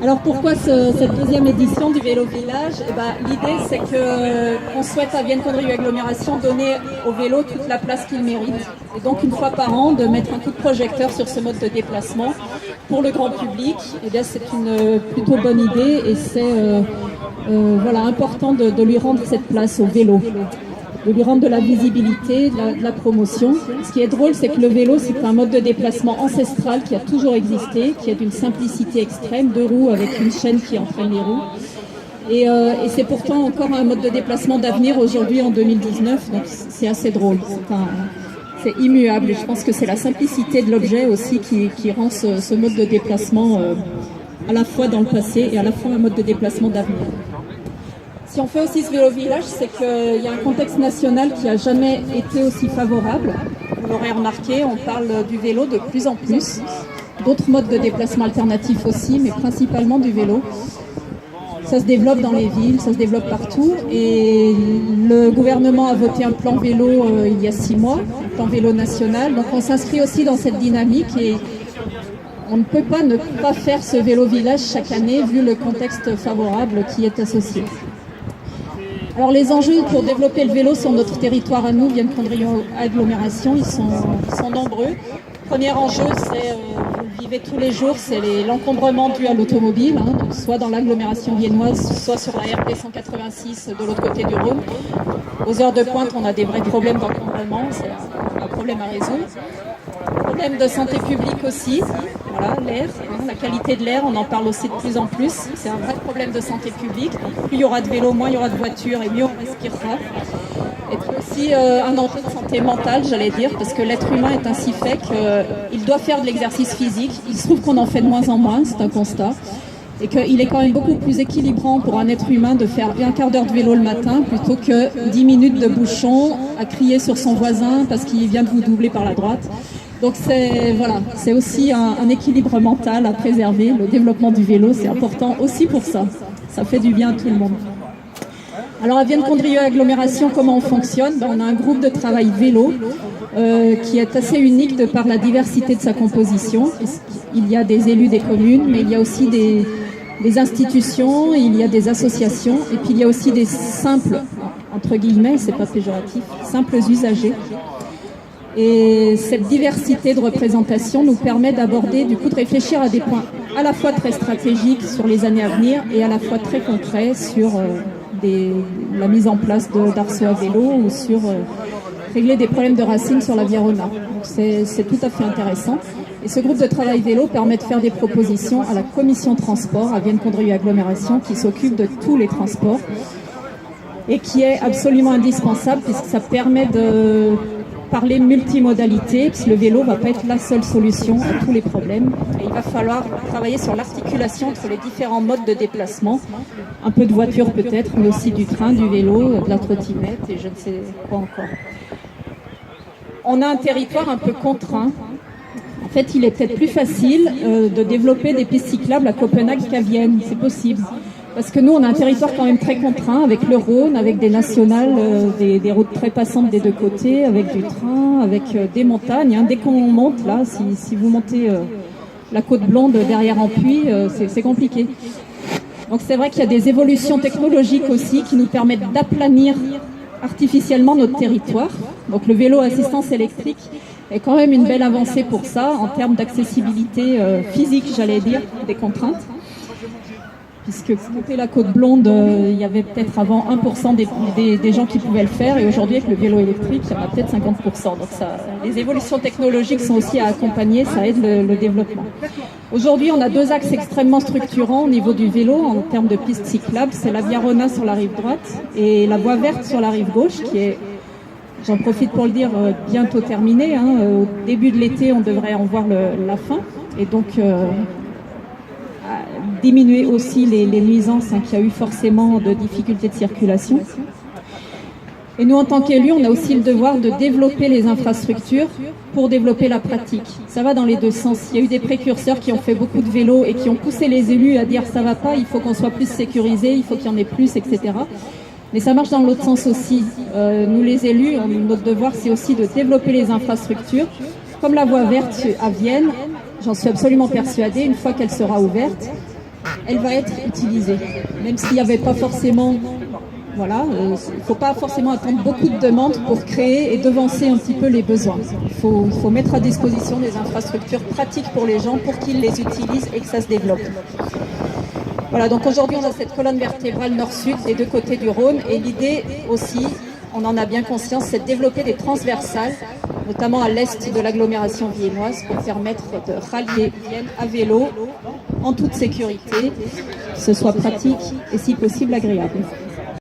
Alors pourquoi cette deuxième édition du Vélo Village? L'idée c'est qu'on souhaite à Vienne-Condrieu Agglomération donner au vélo toute la place qu'il mérite. Et donc une fois par an de mettre un coup de projecteur sur ce mode de déplacement pour le grand public. Et bien c'est une plutôt bonne idée et c'est important de lui rendre cette place au vélo, de lui rendre de la visibilité, de la promotion. Ce qui est drôle, c'est que le vélo, c'est un mode de déplacement ancestral qui a toujours existé, qui est d'une simplicité extrême, deux roues avec une chaîne qui entraîne les roues. Et c'est pourtant encore un mode de déplacement d'avenir aujourd'hui en 2019, donc c'est assez drôle. C'est immuable et je pense que c'est la simplicité de l'objet aussi qui rend ce mode de déplacement à la fois dans le passé et à la fois un mode de déplacement d'avenir. Si on fait aussi ce vélo village, c'est qu'il y a un contexte national qui n'a jamais été aussi favorable. Vous l'aurez remarqué, on parle du vélo de plus en plus. D'autres modes de déplacement alternatifs aussi, mais principalement du vélo. Ça se développe dans les villes, ça se développe partout. Et le gouvernement a voté un plan vélo il y a 6 mois, un plan vélo national. Donc on s'inscrit aussi dans cette dynamique et on ne peut pas ne pas faire ce vélo village chaque année vu le contexte favorable qui est associé. Alors les enjeux pour développer le vélo sur notre territoire à nous, Vienne-Condrieu Agglomération, ils sont nombreux. Premier enjeu, c'est, vous le vivez tous les jours, c'est l'encombrement dû à l'automobile, donc soit dans l'agglomération viennoise, soit sur la RD 186 de l'autre côté du Rhône. Aux heures de pointe, on a des vrais problèmes d'encombrement, c'est un problème à résoudre. Problème de santé publique aussi, voilà, l'air, la qualité de l'air, on en parle aussi de plus en plus. C'est un vrai problème de santé publique. Plus il y aura de vélos, moins il y aura de voitures et mieux on respirera. Et puis aussi un enjeu de santé mentale, j'allais dire, parce que l'être humain est ainsi fait qu'il doit faire de l'exercice physique. Il se trouve qu'on en fait de moins en moins, c'est un constat. Et qu'il est quand même beaucoup plus équilibrant pour un être humain de faire un quart d'heure de vélo le matin plutôt que 10 minutes de bouchon à crier sur son voisin parce qu'il vient de vous doubler par la droite. Donc c'est aussi un équilibre mental à préserver. Le développement du vélo, c'est important aussi pour ça. Ça fait du bien à tout le monde. Alors à Vienne-Condrieu Agglomération, comment on fonctionne? On a un groupe de travail vélo qui est assez unique de par la diversité de sa composition. Il y a des élus des communes, mais il y a aussi des institutions, il y a des associations, et puis il y a aussi des simples, entre guillemets, c'est pas péjoratif, simples usagers. Et cette diversité de représentation nous permet d'aborder, du coup, de réfléchir à des points à la fois très stratégiques sur les années à venir et à la fois très concrets sur la mise en place d'arceaux à vélo ou sur régler des problèmes de racines sur la Via Rona. Donc c'est tout à fait intéressant. Et ce groupe de travail vélo permet de faire des propositions à la commission transport à Vienne-Condrieu Agglomération qui s'occupe de tous les transports et qui est absolument indispensable puisque ça permet de parler multimodalité, puisque le vélo ne va pas être la seule solution à tous les problèmes. Et il va falloir travailler sur l'articulation entre les différents modes de déplacement, un peu de voiture peut-être, mais aussi du train, du vélo, de la trottinette et je ne sais quoi encore. On a un territoire un peu contraint. En fait, il est peut-être plus facile de développer des pistes cyclables à Copenhague qu'à Vienne, c'est possible. Parce que nous, on a un territoire quand même très contraint, avec le Rhône, avec des nationales, des routes très passantes des deux côtés, avec du train, avec des montagnes. Dès qu'on monte, là, si vous montez la côte blonde derrière en Puy, c'est compliqué. Donc c'est vrai qu'il y a des évolutions technologiques aussi qui nous permettent d'aplanir artificiellement notre territoire. Donc le vélo à assistance électrique est quand même une belle avancée pour ça, en termes d'accessibilité physique, j'allais dire, des contraintes. Puisque monter la côte blonde, il y avait peut-être avant 1% des gens qui pouvaient le faire, et aujourd'hui avec le vélo électrique, il y en a peut-être 50%. Donc les évolutions technologiques sont aussi à accompagner, ça aide le développement. Aujourd'hui, on a 2 axes extrêmement structurants au niveau du vélo en termes de pistes cyclables. C'est la Via Rona sur la rive droite et la voie verte sur la rive gauche, qui est, j'en profite pour le dire, bientôt terminée. Au début de l'été, on devrait en voir la fin. Et donc diminuer aussi les nuisances qu'il y a eu forcément de difficultés de circulation. Et nous, en tant qu'élus, on a aussi le devoir de développer les infrastructures pour développer la pratique. Ça va dans les deux sens. Il y a eu des précurseurs qui ont fait beaucoup de vélos et qui ont poussé les élus à dire ça va pas, il faut qu'on soit plus sécurisé, il faut qu'il y en ait plus, etc. Mais ça marche dans l'autre sens aussi. Nous, les élus, notre devoir, c'est aussi de développer les infrastructures. Comme la voie verte à Vienne, j'en suis absolument persuadée, une fois qu'elle sera ouverte, elle va être utilisée. Même s'il n'y avait pas forcément... Voilà, il ne faut pas forcément attendre beaucoup de demandes pour créer et devancer un petit peu les besoins. Il faut mettre à disposition des infrastructures pratiques pour les gens pour qu'ils les utilisent et que ça se développe. Voilà, donc aujourd'hui on a cette colonne vertébrale nord-sud des deux côtés du Rhône et l'idée aussi, on en a bien conscience, c'est de développer des transversales, notamment à l'est de l'agglomération viennoise pour permettre de rallier Vienne à vélo en toute sécurité, que ce soit pratique et si possible agréable.